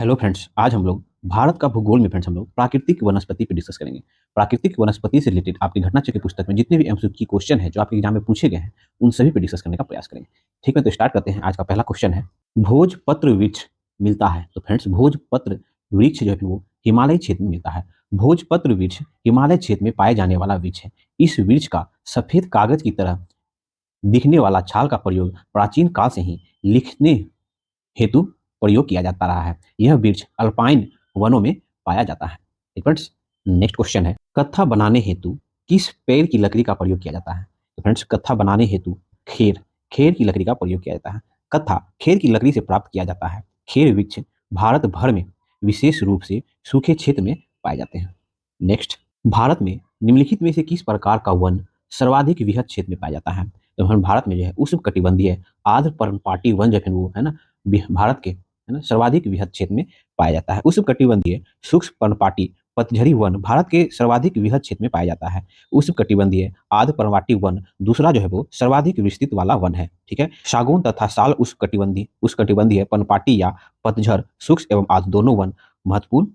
Hello friends, आज हम लोग भारत का भूगोल में फ्रेंड्स हम लोग प्राकृतिक वनस्पति पे डिस्कस करेंगे। प्राकृतिक वनस्पति से रिलेटेड आपकी घटना चक्र पुस्तक में जितने भी एमसीक्यू क्वेश्चन है जो आपके एग्जाम में पूछे गए हैं उन सभी पे डिस्कस करने का प्रयास करेंगे। ठीक है, तो स्टार्ट करते हैं। आज का पहला क्वेश्चन है, भोजपत्र वृक्ष मिलता है। तो फ्रेंड्स, भोजपत्र वृक्ष जो है वो हिमालय क्षेत्र में मिलता है। भोजपत्र वृक्ष हिमालय क्षेत्र में पाए जाने वाला वृक्ष है। इस वृक्ष का सफेद कागज की तरह दिखने वाला छाल का प्रयोग प्राचीन काल से ही लिखने हेतु प्रयोग किया जाता रहा है। यह वृक्ष अल्पाइन वनों में पाया जाता है। फ्रेंड्स, नेक्स्ट क्वेश्चन है, कत्था बनाने हेतु किस पेड़ की लकड़ी का प्रयोग किया जाता है। तो फ्रेंड्स, कत्था बनाने हेतु खेर खेर की लकड़ी का प्रयोग किया जाता है। कत्था खेर की लकड़ी से प्राप्त किया जाता है। खेर वृक्ष भारत भर में विशेष रूप से सूखे क्षेत्र में पाए जाते हैं। नेक्स्ट, भारत में निम्नलिखित में से किस प्रकार का वन सर्वाधिक वृहद क्षेत्र में पाया जाता है। तो हम भारत में जो है उष्ण कटिबंधीय आर्द्र पर्णपाती वन जो है वो है ना, भारत के है ना सर्वाधिक वृहद क्षेत्र में पाया जाता है। उष्ण कटिबंधीय शुष्क पर्णपाती पतझड़ी वन भारत के सर्वाधिक वृहद क्षेत्र में पाया जाता है। उष्ण कटिबंधीय आर्द्र पर्णपाती वन दूसरा जो है वो सर्वाधिक विस्तृत वाला वन है। ठीक है, सागौन तथा साल उष्ण कटिबंधीय पर्णपाती या पतझड़ शुष्क एवं आर्द्र दोनों वन महत्वपूर्ण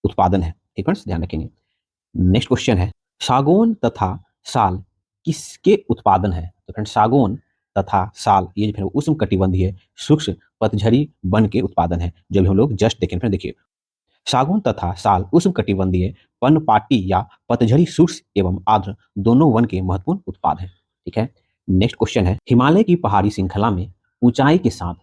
उत्पादन है। ठीक है, ध्यान रखेंगे। नेक्स्ट क्वेश्चन है, सागौन तथा साल किसके उत्पादन है। तो फ्रेंड, सागौन तथा साल ये फिर उष्ण कटिबंधीय शुष्क पतझड़ी वन के उत्पादन है, जो भी हम लोग जस्ट देखें। फिर देखिए, सागौन तथा साल उष्ण कटिबंधीय पर्णपाती या पतझड़ी शुष्क एवं आर्द्र दोनों वन के महत्वपूर्ण उत्पाद हैं। ठीक है, नेक्स्ट क्वेश्चन है, हिमालय की पहाड़ी श्रृंखला में ऊंचाई के साथ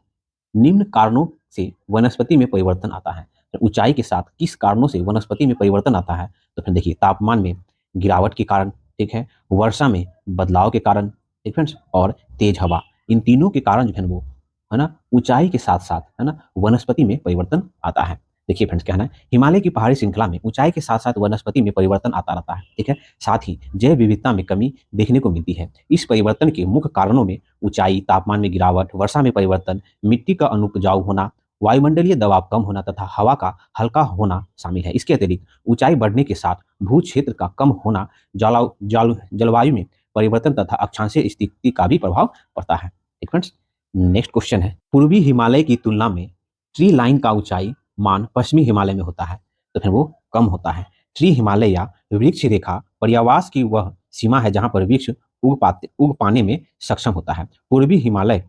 निम्न कारणों से वनस्पति में परिवर्तन आता है। तो ऊंचाई के साथ किस कारणों से वनस्पति में परिवर्तन आता है। तो फिर देखिए, तापमान में गिरावट के कारण, ठीक है, वर्षा में बदलाव के कारण, ठीक फ्रेंड्स, और तेज हवा, इन तीनों के कारण जो है वो है ना ऊंचाई के साथ साथ है ना वनस्पति में परिवर्तन आता है। देखिए फ्रेंड्स, क्या है ना, हिमालय की पहाड़ी श्रृंखला में ऊंचाई के साथ साथ वनस्पति में परिवर्तन आता रहता है। ठीक है, साथ ही जैव विविधता में कमी देखने को मिलती है। इस परिवर्तन के मुख्य कारणों में ऊंचाई, तापमान में गिरावट, वर्षा में परिवर्तन, मिट्टी का अनुपजाऊ होना, वायुमंडलीय दबाव कम होना तथा हवा का हल्का होना शामिल है। इसके अतिरिक्त ऊंचाई बढ़ने के साथ भू क्षेत्र का कम होना, जलवायु में परिवर्तन तथा अक्षांशीय स्थिति का भी प्रभाव पड़ता है। ठीक फ्रेंड्स, नेक्स्ट क्वेश्चन है, पूर्वी हिमालय की तुलना में ट्री लाइन का ऊंचाई मान पश्चिमी हिमालय में होता है। तो फिर वो कम होता है। ट्री हिमालय या वृक्ष रेखा पर्यावास की वह सीमा है जहां पर वृक्ष उग पाने में सक्षम होता है। पूर्वी हिमालय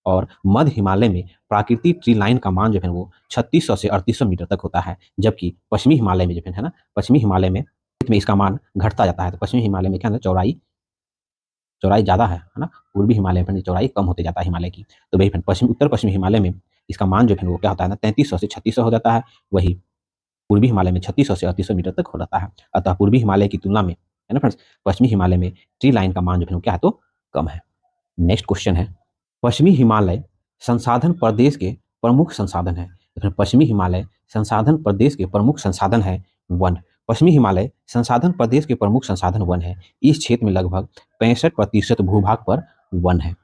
और मध्य हिमालय में प्राकृतिक ट्री लाइन का मान जो है वो 3600 से 3800 मीटर तक होता है, जबकि पश्चिमी हिमालय में जो है ना, पश्चिमी हिमालय में इसका मान घटता जाता है। तो पश्चिमी हिमालय में क्या है, चौड़ाई चौड़ाई ज़्यादा है ना, पूर्वी हिमालय में चौड़ाई कम होते जाता है हिमालय की। तो वही उत्तर पश्चिमी हिमालय में इसका मान जो है वो क्या होता है ना, 3300 से 3600 हो जाता है। वही पूर्वी हिमालय में 3600 से 3800 मीटर तक हो जाता है। अतः पूर्वी हिमालय की तुलना में है ना फ्रेंड्स, पश्चिमी हिमालय में ट्री लाइन का मान जो है वो क्या है, तो कम है। नेक्स्ट क्वेश्चन है, पश्चिमी हिमालय संसाधन प्रदेश के प्रमुख संसाधन है। तो फिर पश्चिमी हिमालय संसाधन प्रदेश के प्रमुख संसाधन है वन। पश्चिमी हिमालय संसाधन प्रदेश के प्रमुख संसाधन वन है। इस क्षेत्र में लगभग 65% भूभाग पर वन है।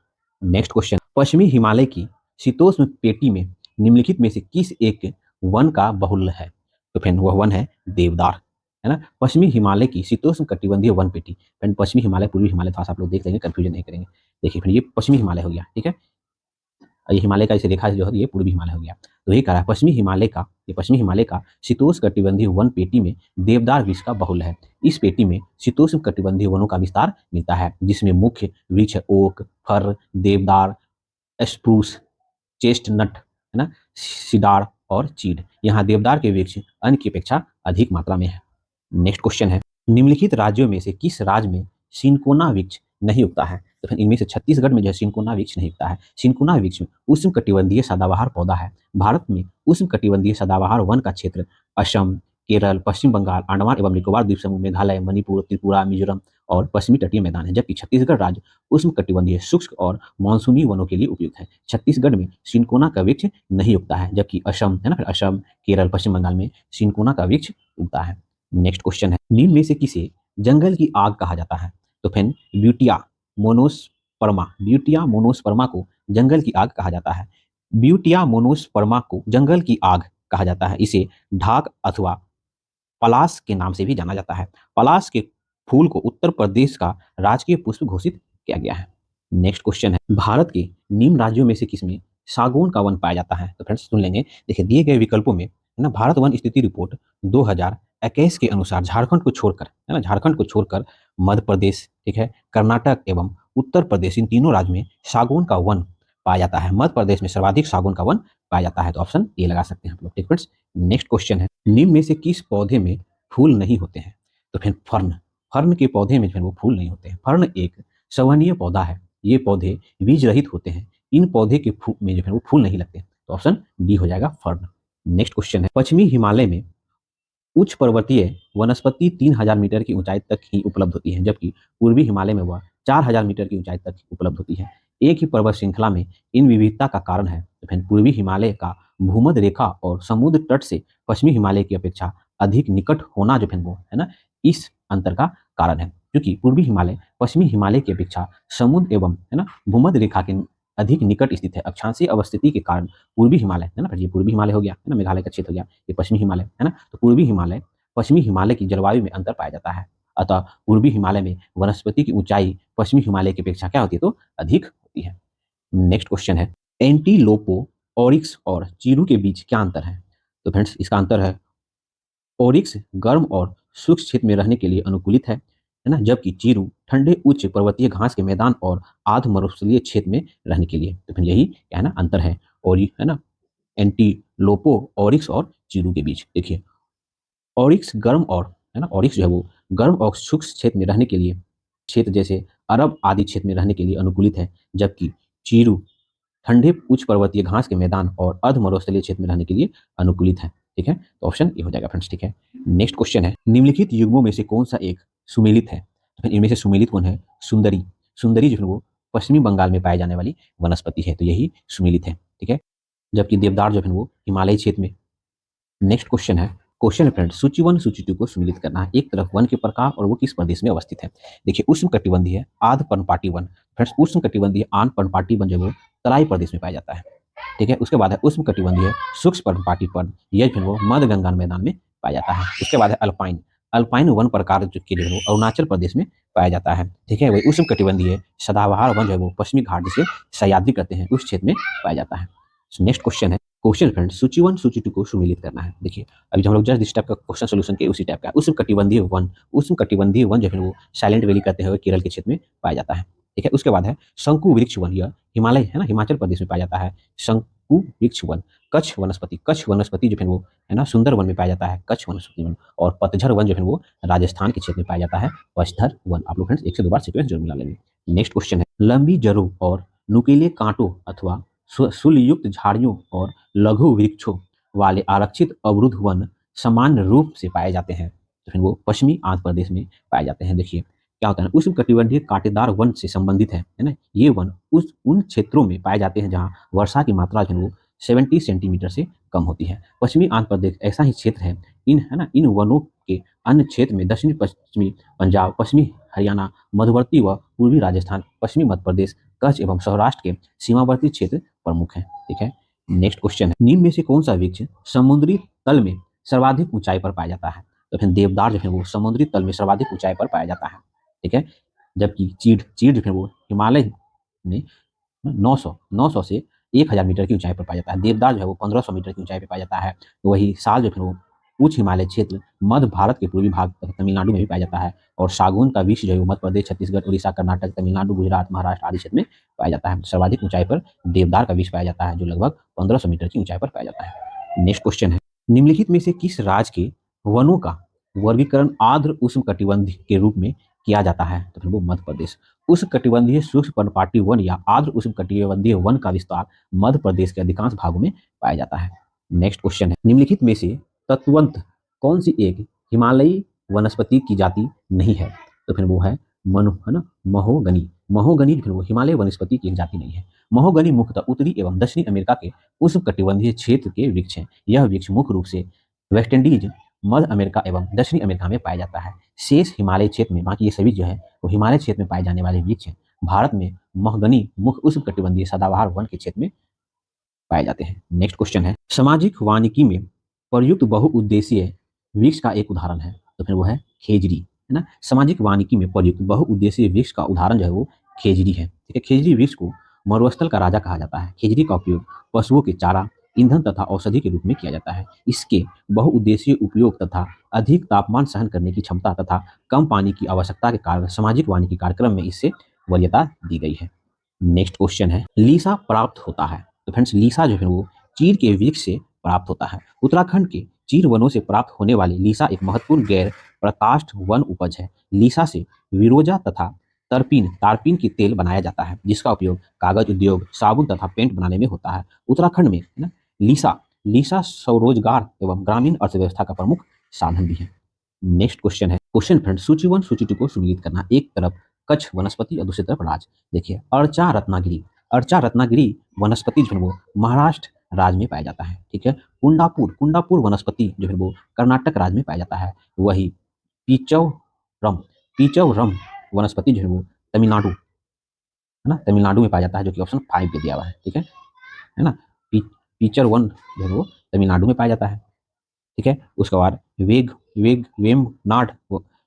नेक्स्ट क्वेश्चन, पश्चिमी हिमालय की शीतोष्ण पेटी में निम्नलिखित में से किस एक वन का बहुल्य है। तो फिर वह वन है देवदार, है ना। पश्चिमी हिमालय की शीतोष्ण कटिबंधीय वन पेटी, फ्रेंड पश्चिमी हिमालय पूर्वी हिमालय थोड़ा सा आप लोग देख लेंगे, कंफ्यूजन नहीं करेंगे। देखिए फिर ये पश्चिमी हिमालय हो गया। ठीक है, ये हिमालय का इसे रेखा जो है ये पूर्वी हिमालय हो गया। तो ये कह रहा है पश्चिमी हिमालय का शीतोष्ण कटिबंधीय वन पेटी में देवदार वृक्ष का बहुल्य है। इस पेटी में शीतोष्ण कटिबंधीय वनों का विस्तार मिलता है, जिसमें मुख्य वृक्ष ओक, फर, देवदार, स्प्रूस, चेस्टनट, है ना, सिडार और चीड़। यहाँ देवदार के वृक्ष अन्य की अपेक्षा अधिक मात्रा में है। नेक्स्ट क्वेश्चन है, निम्नलिखित राज्यों में से किस राज्य में सिनकोना वृक्ष नहीं उगता है। तो फिर इनमें से छत्तीसगढ़ में जो है सिनकोना वृक्ष नहीं उगता है। सिनकोना वृक्ष उष्ण कटिबंधीय सदाबहार पौधा है। भारत में उष्ण कटिबंधीय सदाबहार वन का क्षेत्र असम, केरल, पश्चिम बंगाल, अंडमान एवं निकोबार द्वीप समूह, मेघालय, मणिपुर, त्रिपुरा, मिजोरम और पश्चिमी तटीय मैदान है, जबकि छत्तीसगढ़ राज्य उष्ण कटिबंधीय शुष्क और मानसूनी वनों के लिए उपयुक्त है। छत्तीसगढ़ में सिनकोना का वृक्ष नहीं उगता है, जबकि असम है ना, फिर असम, केरल, पश्चिम बंगाल में सिनकोना का वृक्ष उगता है। नेक्स्ट क्वेश्चन है, निम्न में से किसे जंगल की आग कहा जाता है। तो फिर ब्यूटिया मोनोस्पर्मा को जंगल की आग कहा जाता है। ब्यूटिया मोनोस्पर्मा को जंगल की आग कहा जाता है। इसे ढाक अथवा पलाश के नाम से भी जाना जाता है। पलाश के फूल को उत्तर प्रदेश का राजकीय पुष्प घोषित किया गया है। नेक्स्ट क्वेश्चन है, भारत के निम्न राज्यों में से किसमें सागौन का वन पाया जाता है? तो फ्रेंड्स सुन लेंगे। देखिए दिए गए विकल्पों में है ना, भारत वन स्थिति रिपोर्ट 2021 के अनुसार झारखंड को छोड़कर, है ना, झारखंड को छोड़कर मध्य प्रदेश, ठीक है, कर्नाटक एवं उत्तर प्रदेश, इन तीनों राज्य में सागौन का वन पाया जाता है। मध्य प्रदेश में सर्वाधिक सागौन का वन पाया जाता है। तो ऑप्शन ए लगा सकते हैं आप लोग। ठीक फ्रेंड्स, नेक्स्ट क्वेश्चन है, निम्न में से किस पौधे में फूल नहीं होते हैं? तो फिर फर्न, फर्न के पौधे में फिर वो फूल नहीं होते हैं। फर्न एक संवहनीय पौधा है। ये पौधे बीज रहित होते हैं। इन पौधे के में जो है वो फूल नहीं लगते। तो ऑप्शन डी हो जाएगा फर्न। नेक्स्ट क्वेश्चन है, पश्चिमी हिमालय में उच्च पर्वतीय वनस्पति 3000 मीटर की ऊंचाई तक ही उपलब्ध होती है, जबकि पूर्वी हिमालय में वह 4000 मीटर की ऊंचाई तक उपलब्ध होती है। एक ही पर्वत श्रृंखला में इन विविधता का कारण है। तो फिर पूर्वी हिमालय का भूमध्य रेखा और समुद्र तट से पश्चिमी हिमालय की अपेक्षा अधिक निकट होना जो है वो है ना, इस अंतर का कारण है। क्योंकि पूर्वी हिमालय पश्चिमी हिमालय की अपेक्षा समुद्र एवं है ना भूमध्य रेखा के अधिक निकट स्थित है। अक्षांशीय अवस्थिति के कारण पूर्वी हिमालय है ना, फिर ये पूर्वी हिमालय हो गया है ना, मेघालय का क्षेत्र हो गया, ये पश्चिमी हिमालय है ना। तो पूर्वी हिमालय पश्चिमी हिमालय की जलवायु में अंतर पाया जाता है। अतः पूर्वी हिमालय में वनस्पति की ऊंचाई पश्चिमी हिमालय की अपेक्षा क्या होती है? तो अधिक होती है। नेक्स्ट क्वेश्चन है, एंटीलोपो, ऑरिक्स और चीरू के बीच क्या अंतर है? तो फ्रेंड्स इसका अंतर है, ऑरिक्स गर्म और शुष्क क्षेत्र में रहने के लिए अनुकूलित है ना, जबकि चीरू ठंडे उच्च पर्वतीय घास के मैदान और आध मरुस्थलीय क्षेत्र में रहने के लिए। तो फिर यही क्या है ना अंतर है, और है ना एंटीलोपो, ऑरिक्स और चीरू के बीच। देखिए ऑरिक्स गर्म और है ना, ऑरिक्स जो है वो गर्म और शुष्क क्षेत्र में रहने के लिए, क्षेत्र जैसे अरब आदि क्षेत्र में रहने के लिए अनुकूलित है, जबकि चीरू ठंडे उच्च पर्वतीय घास के मैदान और अर्ध मरुस्थलीय क्षेत्र में रहने के लिए अनुकूलित है। ठीक है, तो ऑप्शन ए हो जाएगा फ्रेंड्स। ठीक है, नेक्स्ट क्वेश्चन है, निम्नलिखित युग्मों में से कौन सा एक सुमेलित है? तो फिर इनमें से सुमेलित कौन है? सुंदरी। सुंदरी जो है वो पश्चिमी बंगाल में पाई जाने वाली वनस्पति है, तो यही सुमेलित है। ठीक है, जबकि देवदार जो है वो हिमालयी क्षेत्र में। नेक्स्ट क्वेश्चन है, क्वेश्चन है फ्रेंड, सूची 1 सूची 2 को सम्मिलित करना है। एक तरफ वन के प्रकार और वो किस प्रदेश में अवस्थित है? देखिए उष्ण कटिबंधीय आर्द्र पर्णपाती वन। फ्रेंड्स उष्ण कटिबंधीय आर्द्र पर्णपाती वन जो वो तराई प्रदेश में पाया जाता है। ठीक है, उसके बाद है उष्ण कटिबंधीय शुष्क पर्णपाती वन, यह जो है वो मध्य गंगा मैदान में पाया जाता है। उसके बाद है अल्पाइन, अल्पाइन वन प्रकार के जो है वो अरुणाचल प्रदेश में पाया जाता है। ठीक है, वही उष्ण कटिबंधीय सदाबहार वन जो है वो पश्चिमी घाट जिसे सह्याद्री कहते हैं उस क्षेत्र में पाया जाता है। नेक्स्ट क्वेश्चन है, क्वेश्चन फ्रेंड, सूची 1 सूची 2 को सम्मिलित करना है। देखिए अभी जो हम लोग जस्ट इस टाइप का क्वेश्चन सोल्यूशन के उसी टाइप का उष्ण कटिबंधीय वन, उष्ण कटिबंधीय वन जो है वो साइलेंट वैली कहते हैं केरल के क्षेत्र में पाया जाता है। ठीक है, उसके बाद है शंकु वृक्ष वन, यह हिमालय है ना हिमाचल प्रदेश में पाया जाता है। शंकु वृक्ष वन, कच्छ वनस्पति, कच्छ वनस्पति जो है वो है ना सुंदर वन में पाया जाता है, कच्छ वनस्पति वन। और पतझर वन जो है वो राजस्थान के क्षेत्र में पाया जाता है, पतझर वन। आप लोग फ्रेंड्स एक से दो बार सीक्वेंस जरूर मिला लेंगे। नेक्स्ट क्वेश्चन है, लंबी जड़ों और नुकीले कांटों अथवा शूलयुक्त झाड़ियों और लघु वृक्षों वाले आरक्षित अवरुद्ध वन सामान्य रूप से पाए जाते हैं। तो फिर वो पश्चिमी आंध्र प्रदेश में पाए जाते हैं। देखिए क्या होता है, उष्ण कटिबंधीय कांटेदार वन से संबंधित है ना, ये वन उन क्षेत्रों में पाए जाते हैं जहाँ वर्षा की मात्रा जो है वो 70 सेंटीमीटर से कम होती है। पश्चिमी आंध्र प्रदेश ऐसा ही क्षेत्र है। इन है ना इन वनों के अन्य क्षेत्र में दक्षिणी पश्चिमी पंजाब, पश्चिमी हरियाणा, मध्यवर्ती व पूर्वी राजस्थान, पश्चिमी मध्य प्रदेश, कच्छ एवं सौराष्ट्र के सीमावर्ती क्षेत्र प्रमुख हैं। ठीक है, नेक्स्ट क्वेश्चन है, निम्न में से कौन सा वृक्ष समुद्री तल में सर्वाधिक ऊंचाई पर पाया जाता है? तो फिर देवदार जो है वो समुद्री तल में सर्वाधिक ऊंचाई पर पाया जाता है। ठीक है, जबकि चीड़, चीड़ जो है वो हिमालय में 900 से 1000 मीटर की ऊंचाई पर पाया जाता है। देवदार जो है वो 1500 मीटर की ऊंचाई पर पाया जाता है। वही साल जो है वो उच्च हिमालय क्षेत्र मध्य भारत के पूर्वी भाग तमिलनाडु में भी पाया जाता है। और सागौन का वृक्ष जो है मध्य प्रदेश, छत्तीसगढ़, उड़ीसा, कर्नाटक, तमिलनाडु, गुजरात, महाराष्ट्र आदि क्षेत्र में पाया जाता है। सर्वाधिक ऊंचाई पर देवदार का वृक्ष पाया जाता है जो लगभग 1500 मीटर की ऊंचाई पर पाया जाता है। नेक्स्ट क्वेश्चन है, निम्नलिखित में से किस राज्य के वनों का वर्गीकरण आर्द्र उष्ण कटिबंध के रूप में किया जाता है? तो फिर वो मध्य प्रदेश। उष्ण कटिबंधीय शुष्क पर्णपाती वन या आर्द्र उष्ण कटिबंधीय वन का विस्तार मध्य प्रदेश के अधिकांश भागों में पाया जाता है। नेक्स्ट क्वेश्चन है, निम्नलिखित में से तत्वंत कौन सी एक हिमालयी वनस्पति की जाति नहीं है? तो फिर वो है मनु है ना महोगनी। महोगनी फिर वो हिमालय वनस्पति की एक जाति नहीं है। महोगनी मुख्यतः उत्तरी एवं दक्षिणी अमेरिका के उष्ण कटिबंधीय क्षेत्र के वृक्ष हैं। यह वृक्ष मुख्य रूप से वेस्ट इंडीज, मध्य अमेरिका एवं दक्षिणी अमेरिका में पाया जाता है। शेष हिमालय क्षेत्र में, बाकी ये सभी जो है वो हिमालय क्षेत्र में पाए जाने वाले वृक्ष हैं। भारत में महोगनी मुख्य उष्ण कटिबंधीय सदाबहार वन के क्षेत्र में पाए जाते हैं। नेक्स्ट क्वेश्चन है, सामाजिक वानिकी में प्रयुक्त बहुउद्देशीय वृक्ष का एक उदाहरण है? तो फिर वो है खेजड़ी है ना। सामाजिक वानिकी में प्रयुक्त बहुउद्देशीय वृक्ष का उदाहरण जो है वो खेजड़ी है। ठीक है, खेजड़ी वृक्ष को मरुस्थल का राजा कहा जाता है। खिजड़ी का उपयोग पशुओं के चारा, ईंधन तथा औषधि के रूप में किया जाता है। इसके बहुउद्देशीय उपयोग तथा अधिक तापमान सहन करने की क्षमता तथा कम पानी की आवश्यकता के कारण सामाजिक वानिकी कार्यक्रम में इससे वरीयता दी गई है। नेक्स्ट क्वेश्चन है, लीसा प्राप्त होता है। तो फ्रेंड्स, लीसा जो है वो चीड़ के वृक्ष से प्राप्त होता है। उत्तराखंड के चीड़ वनों से प्राप्त होने वाली लीसा एक महत्वपूर्ण गैर प्रकाष्ठ वन उपज है। लीसा से विरोजा तथा तारपीन की तेल बनाया जाता है, जिसका उपयोग कागज उद्योग, साबुन तथा पेंट बनाने में होता है। उत्तराखंड में है ना लीसा लीसा स्वरोजगार एवं ग्रामीण अर्थव्यवस्था का प्रमुख साधन भी है। नेक्स्ट क्वेश्चन है, क्वेश्चन फ्रेंड, सूची 1 सूची 2 को सुनिश्चित करना। एक तरफ कच्छ वनस्पति और दूसरी तरफ राज। देखिए, अर्चा रत्नागिरी वनस्पति जो है वो महाराष्ट्र राज्य में पाया जाता है। ठीक है। कुंडापुर वनस्पति जो है वो कर्नाटक राज्य में पाया जाता है। वही पीचवरम पीचवरम वनस्पति जो है वो तमिलनाडु है ना, तमिलनाडु में पाया जाता है, जो कि ऑप्शन 5 पे दिया हुआ है। ठीक है ना। पीचर वन जो है वो तमिलनाडु में पाया जाता है। ठीक है। उसके बाद वेग वेग वेमनाड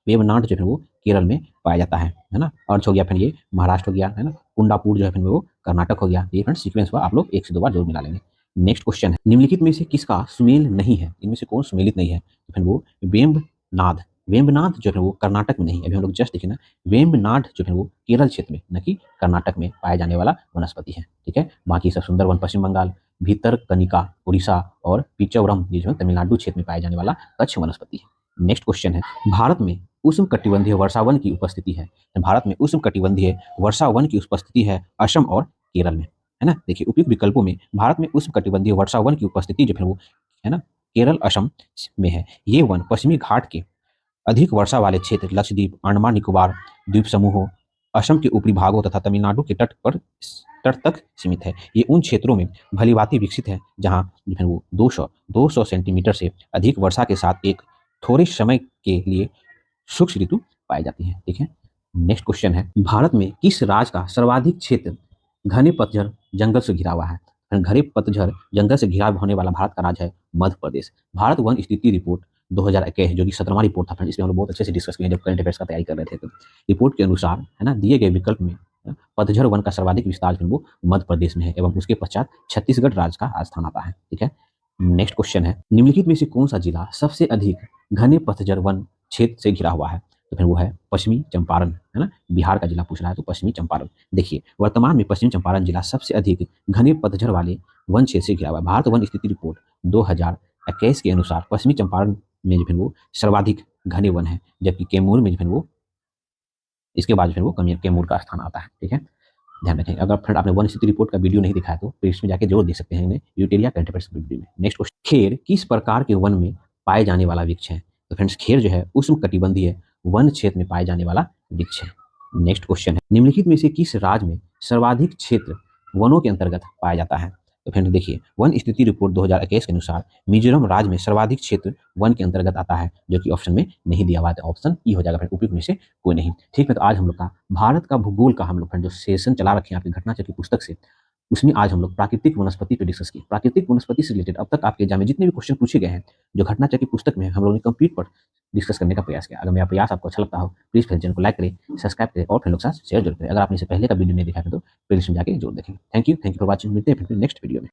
वेमनाड जो है वो केरल में पाया जाता है ना। अर्थ हो गया फिर ये महाराष्ट्र हो गया है ना। कुंडापुर जो है फिर वो कर्नाटक हो गया। ये फ्रेंड सीक्वेंस हुआ, आप लोग एक से दो बार जरूर मिला लेंगे। नेक्स्ट क्वेश्चन है, निम्नलिखित में से किसका सुमेल नहीं है? इनमें से कौन सुमेलित नहीं है? तो फिर वो वेम्बनाद वेम्बनाद जो है वो कर्नाटक में नहीं है। अभी हम लोग जस्ट देखे ना, वेम्बनाड जो है वो केरल क्षेत्र में न कि कर्नाटक में पाया जाने वाला वनस्पति है। ठीक है। बाकी सब सुंदरवन पश्चिम बंगाल, भीतरकनिका उड़ीसा और पिचौरम ये जो है तमिलनाडु क्षेत्र में पाया जाने वाला कच्छ वनस्पति है। नेक्स्ट क्वेश्चन है, भारत में उष्णकटिबंधीय वर्षावन की उपस्थिति है। भारत में उष्णकटिबंधीय वर्षावन की उपस्थिति है असम और केरल में, है ना। देखिए, उपयुक्त विकल्पों में भारत में उष्णकटिबंधीय वर्षावन की उपस्थिति जो है वो है ना केरल असम में है। ये वन पश्चिमी घाट के अधिक वर्षा वाले क्षेत्र लक्षद्वीप, अंडमान निकोबार द्वीप समूहों, असम के ऊपरी भागों तथा तमिलनाडु के तट तक सीमित है। ये उन क्षेत्रों में भलीभांति विकसित है जहां जो है वो 200 सेंटीमीटर से अधिक वर्षा के साथ एक थोड़े समय के लिए शुष्क ऋतु पाई जाती है। ठीक है। नेक्स्ट क्वेश्चन है, भारत में किस राज्य का सर्वाधिक क्षेत्र घने पतझड़ जंगल से घिरा हुआ है? घने पतझड़ जंगल से घिरा होने वाला भारत का राज्य है मध्य प्रदेश। भारत वन स्थिति रिपोर्ट 2021 जो कि 17वां रिपोर्ट था, इसमें हम लोग बहुत अच्छे से डिस्कस किए जब करंट अफेयर्स का तैयारी कर रहे थे। तो रिपोर्ट के अनुसार है ना दिए गए विकल्प में पतझड़ वन का सर्वाधिक विस्तार जो वो मध्य प्रदेश में है एवं उसके पश्चात छत्तीसगढ़ राज्य का स्थान आता है। ठीक है। नेक्स्ट क्वेश्चन है, निम्नलिखित में से कौन सा जिला सबसे अधिक घने पतझड़ वन क्षेत्र से घिरा हुआ है? तो फिर वो है पश्चिमी चंपारण, है ना। बिहार का जिला पूछ रहा है तो पश्चिमी चंपारण। देखिए, वर्तमान में पश्चिमी चंपारण जिला सबसे अधिक घने पतझड़ वाले वन क्षेत्र से घिरा हुआ है। भारत वन स्थिति रिपोर्ट 2021 के अनुसार पश्चिमी चंपारण में जो है वो सर्वाधिक घने वन है, जबकि कैमूर में जो है वो इसके बाद फिर वो कैमूर का स्थान आता है। ठीक है। ध्यान रखें। अगर फ्रेंड आपने वन स्थिति रिपोर्ट का वीडियो नहीं दिखाया तो फिर इसमें जाके जरूर देख सकते हैं यूटेरिया करंट अफेयर्स वीडियो में। नेक्स्ट क्वेश्चन, खेर किस प्रकार के वन में पाए जाने वाला वृक्ष है? तो फ्रेंड्स, खेर जो है उष्णकटिबंधीय वन क्षेत्र में पाए जाने वाला वृक्ष है। नेक्स्ट क्वेश्चन है, निम्नलिखित में से किस राज्य में सर्वाधिक क्षेत्र वनों के अंतर्गत पाया जाता है? तो फ्रेंड देखिए, वन स्थिति रिपोर्ट 2021 के अनुसार मिजोरम राज्य में सर्वाधिक क्षेत्र वन के अंतर्गत आता है, जो कि ऑप्शन में नहीं दिया हुआ है। ऑप्शन ई हो जाएगा फ्रेंड, उपयुक्त में से कोई नहीं। ठीक है। तो आज हम लोग का भारत का भूगोल का हम लोग फ्रेंड जो सेशन चला रखे हैं आपकी घटना चक्र की पुस्तक से, उसमें आज हम लोग प्राकृतिक वनस्पति पे डिस्कस किए। प्राकृतिक वनस्पति से रिलेटेड अब तक आपके एग्जाम में जितने भी क्वेश्चन पूछे गए हैं जो घटना चक्र की पुस्तक में हम लोगों ने कंप्लीट पर डिस्कस करने का प्रयास किया। अगर मेरा प्रयास आपको अच्छा लगता हो प्लीज फिर चैनल को लाइक करें, सब्सक्राइब करें और फिर लोग साथ शेयर जरूर करें। अगर आपने इससे पहले का वीडियो नहीं देखा है तो प्लीज जाके जरूर देखें। Thank you for watching. मिलते हैं फिर नेक्स्ट वीडियो में।